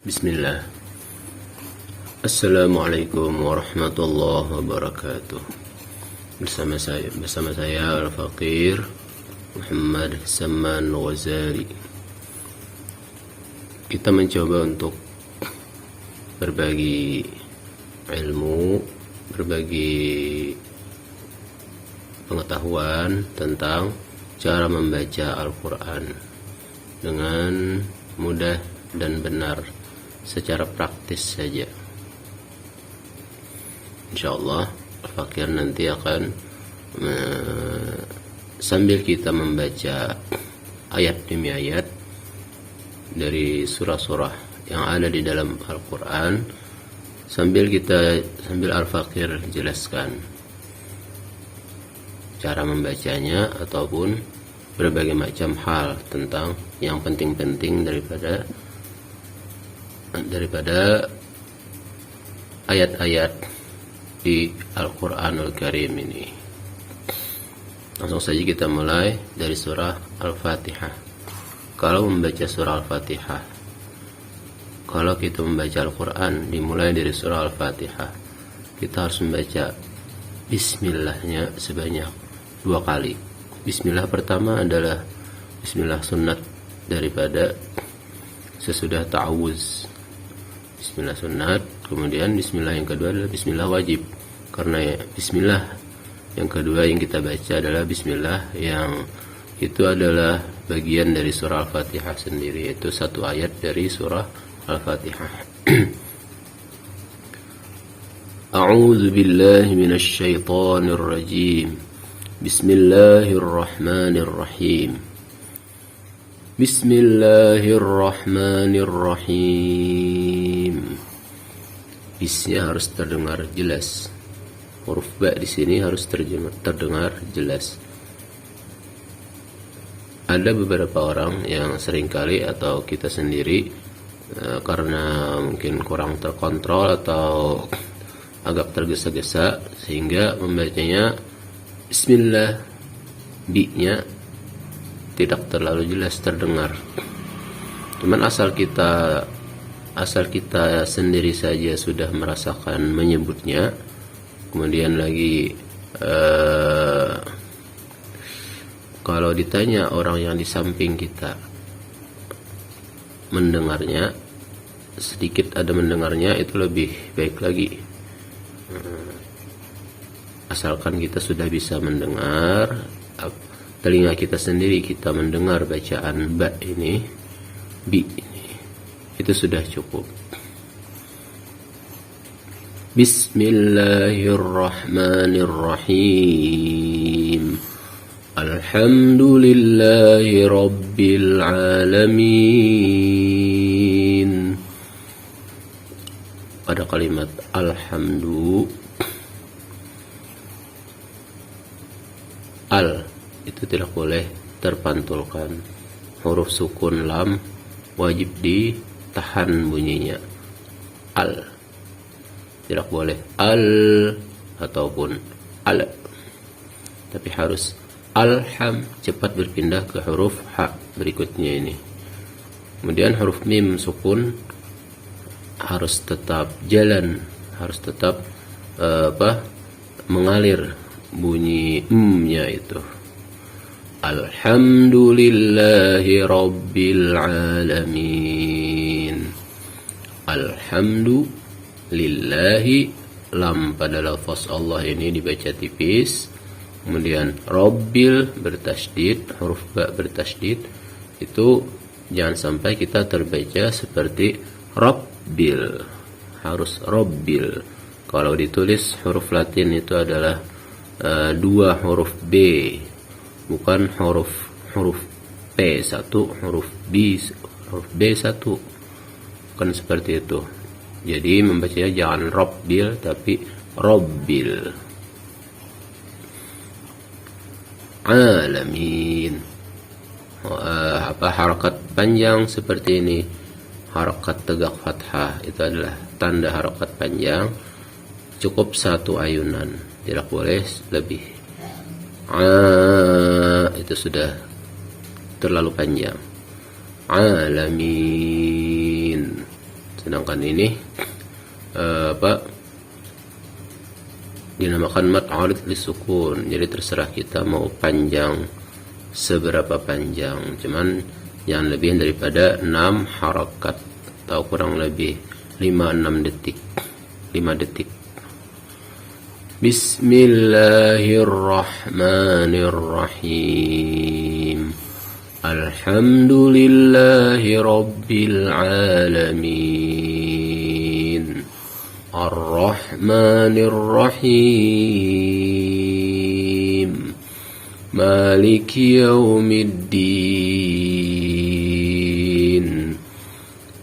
Bismillah. Assalamualaikum warahmatullahi wabarakatuh. Bersama saya Al-Faqir Muhammad Saman Ghazali. Kita mencoba untuk berbagi ilmu, berbagi pengetahuan tentang cara membaca Al-Quran dengan mudah dan benar, secara praktis saja. InsyaAllah Al-Faqir nanti akan sambil kita membaca ayat demi ayat dari surah-surah yang ada di dalam Al-Quran, sambil Al-Faqir jelaskan cara membacanya ataupun berbagai macam hal tentang yang penting-penting daripada ayat-ayat di Al-Quranul Karim ini. Langsung saja kita mulai dari surah Al-Fatihah. Kalau membaca surah Al-Fatihah, kalau kita membaca Al-Quran dimulai dari surah Al-Fatihah, kita harus membaca Bismillahnya sebanyak 2 kali. Bismillah pertama adalah Bismillah sunnat daripada sesudah ta'awuz. Bismillah sunnat, kemudian Bismillah yang kedua adalah Bismillah wajib. Karena Bismillah yang kedua yang kita baca adalah Bismillah yang itu adalah bagian dari surah Al-Fatihah sendiri, yaitu satu ayat dari surah Al-Fatihah. A'udzu billahi minasy syaithanir rajim. Bismillahirrahmanirrahim. Bismillahirrahmanirrahim. Bisnya harus terdengar jelas. Huruf ba di sini harus terdengar jelas. Ada beberapa orang yang seringkali atau kita sendiri karena mungkin kurang terkontrol atau agak tergesa-gesa sehingga membacanya Bismillah, bi-nya tidak terlalu jelas terdengar. Cuman asal kita sendiri saja sudah merasakan menyebutnya, kemudian lagi kalau ditanya orang yang di samping kita mendengarnya, sedikit ada mendengarnya, itu lebih baik lagi. Asalkan kita sudah bisa mendengar, telinga kita sendiri kita mendengar bacaan ba ini, bi ini, itu sudah cukup. Bismillahirrahmanirrahim. Alhamdulillahi rabbil alamin. Pada kalimat alhamdu, al itu tidak boleh terpantulkan. Huruf sukun lam wajib ditahan bunyinya. Al tidak boleh al ataupun al, tapi harus alham, cepat berpindah ke huruf ha berikutnya ini. Kemudian huruf mim sukun harus tetap jalan, harus tetap mengalir bunyi nya itu. Alhamdulillahi rabbil alamin. Alhamdulillahi, lam pada lafaz Allah ini dibaca tipis. Kemudian rabbil bertasydid, huruf ba bertasydid. Itu jangan sampai kita terbaca seperti rabbil, harus rabbil. Kalau ditulis huruf Latin itu adalah 2 huruf B, bukan huruf P1, huruf B1, bukan seperti itu. Jadi membacanya jangan rabbil tapi rabbil. Alamin. Harakat panjang seperti ini, harakat tegak fathah, itu adalah tanda harakat panjang. Cukup 1 ayunan, tidak boleh lebih. Itu sudah terlalu panjang. Alamin. Sedangkan ini dinamakan mad arid lisukun. Jadi terserah kita mau panjang seberapa panjang, cuman jangan lebih daripada 6 harakat atau kurang lebih 5-6 detik, 5 detik. Bismillahirrahmanirrahim. Alhamdulillahi rabbil alamin. Ar-Rahmanir-Rahim. Maliki yaumiddin.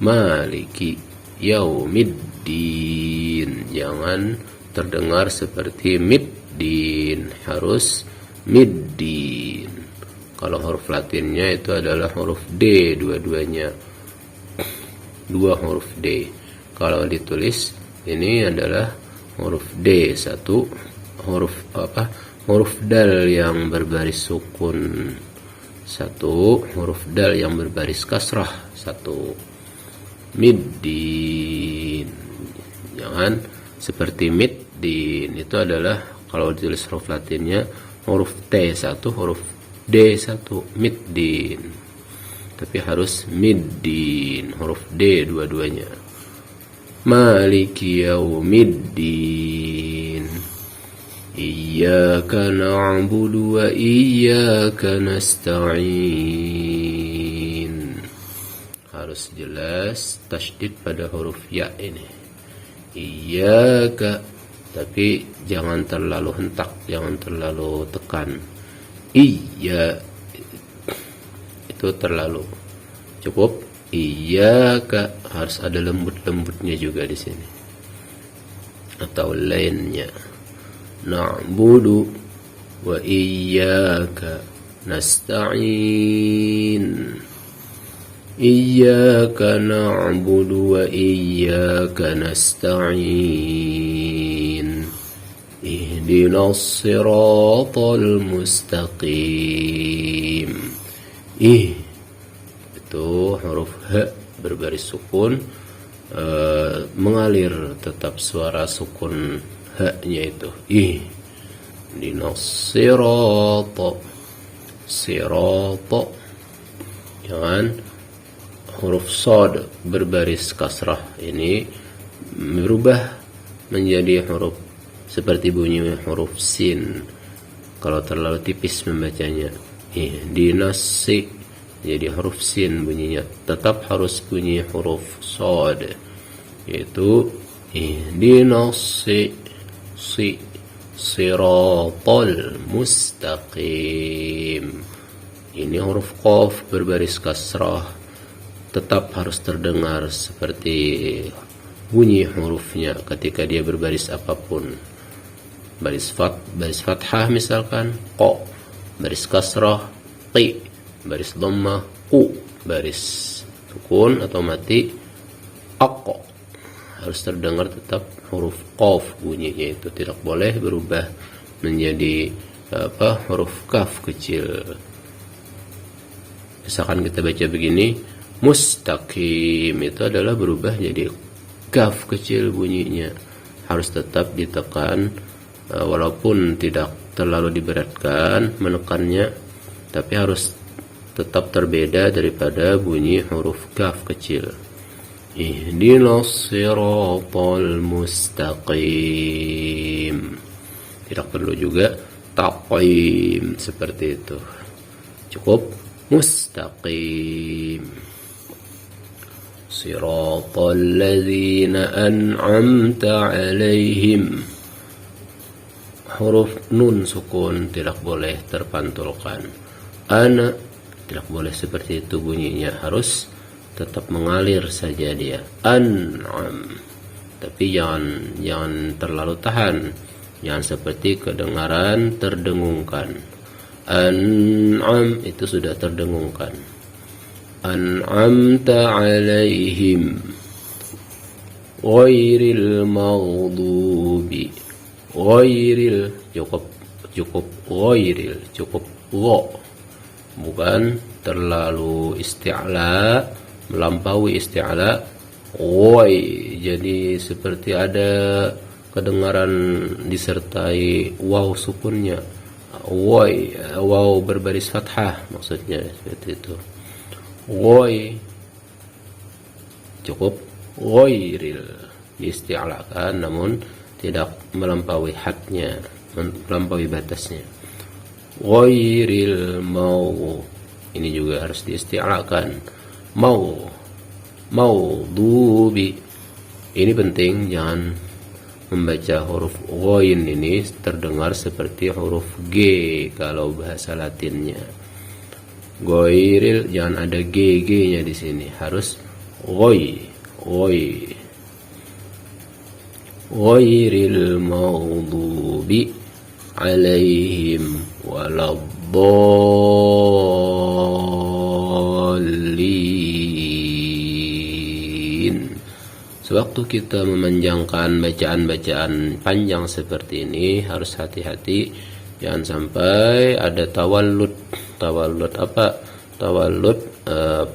Maliki yaumiddin. Jangan terdengar seperti middin, harus middin. Kalau huruf latinnya itu adalah huruf D, dua-duanya, 2 huruf D. Kalau ditulis ini adalah huruf D, 1 huruf huruf dal yang berbaris sukun, 1 huruf dal yang berbaris kasrah, 1. Middin. Jangan seperti middin, itu adalah kalau ditulis huruf latinnya huruf T 1, huruf D 1, middin. Tapi harus middin, huruf D dua-duanya. Maliki yaumiddin. Iyyaka na'budu wa iyyaka nasta'in. Harus jelas tasydid pada huruf ya ini. Iyyaka, tapi jangan terlalu hentak, jangan terlalu tekan. Iya, itu terlalu. Cukup iyyaka, harus ada lembut-lembutnya juga di sini atau lainnya. Na'budu wa iyyaka nasta'in. Iyyaka na'budu wa iyyaka nasta'in. Ihdinas siratal mustaqim. Itu huruf H berbaris sukun, mengalir tetap suara sukun H-nya itu. Ihdinas siratal. Siratal. Jangan huruf Shad berbaris kasrah ini berubah menjadi huruf seperti bunyi huruf Sin kalau terlalu tipis membacanya. Ihdinas, jadi huruf Sin bunyinya, tetap harus bunyi huruf Shad, yaitu ihdinas siratal mustaqim. Ini huruf Qaf berbaris kasrah, tetap harus terdengar seperti bunyi hurufnya ketika dia berbaris apapun. Baris fathah misalkan qa, baris kasrah qi, baris dhammah qu, baris sukun atau mati aq. Harus terdengar tetap huruf qaf bunyinya, itu tidak boleh berubah menjadi huruf kaf kecil. Misalkan kita baca begini, mustaqim, itu adalah berubah jadi kaf kecil bunyinya, harus tetap ditekan, walaupun tidak terlalu diberatkan menekannya, tapi harus tetap terbeda daripada bunyi huruf kaf kecil. Ihdinas siratal mustaqim. Tidak perlu juga taqim seperti itu, cukup mustaqim. Siratal ladzina an'amta 'alaihim. Huruf nun sukun tidak boleh terpantulkan. Ana tidak boleh seperti itu bunyinya, harus tetap mengalir saja dia. An'am, tapi jangan terlalu tahan, jangan seperti kedengaran terdengungkan. An'am itu sudah terdengungkan. An'amta 'alaihim ghairil maghdubi. Ghairil, cukup ghairil, cukup gha, bukan terlalu isti'la, melampaui isti'la, woi, jadi seperti ada kedengaran disertai waw sukunnya, woi, waw berbaris fathah maksudnya seperti itu. Woi, cukup ghairil, diisti'lakan namun tidak melampaui hadnya, melampaui batasnya. Ghairil mau, ini juga harus diisti'lakan. Maudhubi, ini penting, jangan membaca huruf ghain ini terdengar seperti huruf G kalau bahasa Latinnya. Ghairil, jangan ada GG-nya di sini, harus ghairil maghdubi alaihim waladdallin. Sewaktu kita memanjangkan bacaan-bacaan panjang seperti ini harus hati-hati, jangan sampai ada tawallud apa? Tawallud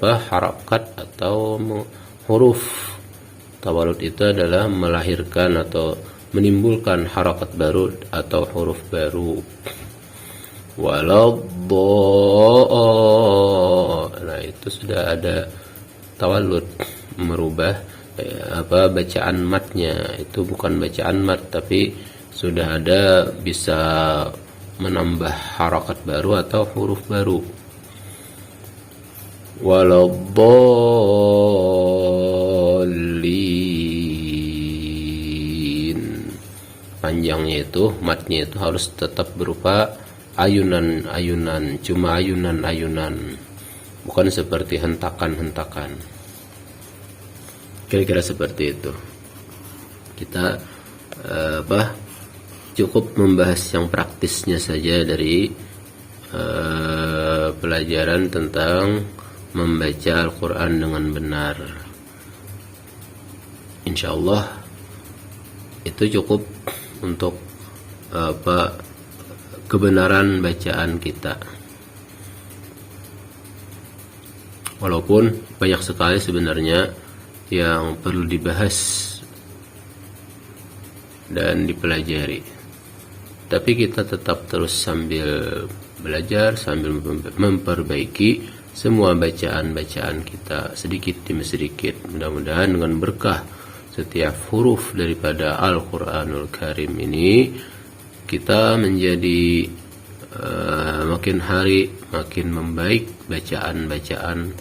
harakat atau huruf. Tawallud itu adalah melahirkan atau menimbulkan harakat baru atau huruf baru. Nah, itu sudah ada tawallud, merubah bacaan matnya. Itu bukan bacaan mat, tapi sudah ada bisa menambah harakat baru atau huruf baru. Waladdallin, panjangnya itu, matnya itu harus tetap berupa ayunan-ayunan, cuma ayunan-ayunan, bukan seperti hentakan-hentakan. Kira-kira seperti itu. Kita cukup membahas yang praktisnya saja dari pelajaran tentang membaca Al-Quran dengan benar. Insyaallah itu cukup untuk kebenaran bacaan kita. Walaupun banyak sekali sebenarnya yang perlu dibahas dan dipelajari, tapi kita tetap terus sambil belajar, sambil memperbaiki semua bacaan-bacaan kita sedikit demi sedikit. Mudah-mudahan dengan berkah setiap huruf daripada Al-Quranul Karim ini, kita menjadi makin hari makin membaik bacaan-bacaan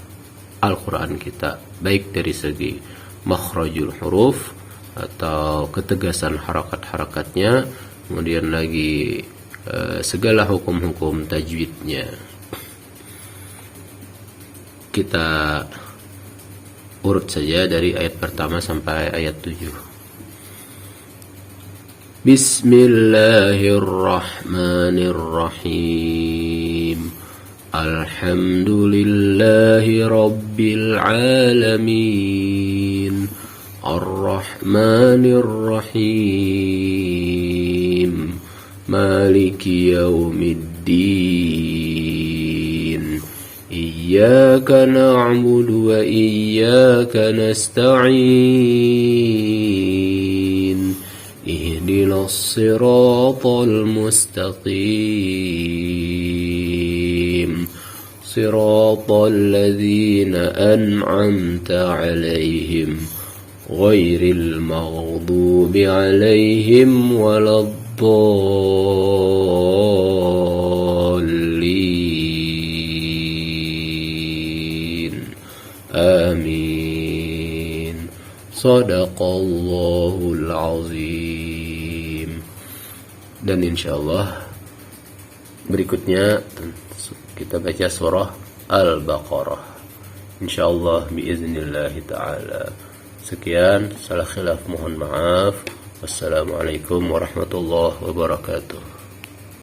Al-Quran kita, baik dari segi makhrajul huruf atau ketegasan harakat-harakatnya, kemudian lagi segala hukum-hukum tajwidnya. Kita urut saja dari ayat pertama sampai ayat 7. Bismillahirrahmanirrahim. Alhamdulillahi rabbil alamin. Ar-Rahmanir-Rahim. Maliki yaumiddin. Iyyaka na'budu wa iyyaka nasta'in. Ihdinas siratal mustaqim. Siratal ladzina an'amta 'alaihim ghairil maghdubi 'alaihim waladdallin. Amin. Shadaqallahul azim. Dan insyaallah berikutnya kita baca surah Al-Baqarah insyaallah biiznillah ta'ala. Sekian, salah khilaf mohon maaf. Wassalamualaikum warahmatullahi wabarakatuh.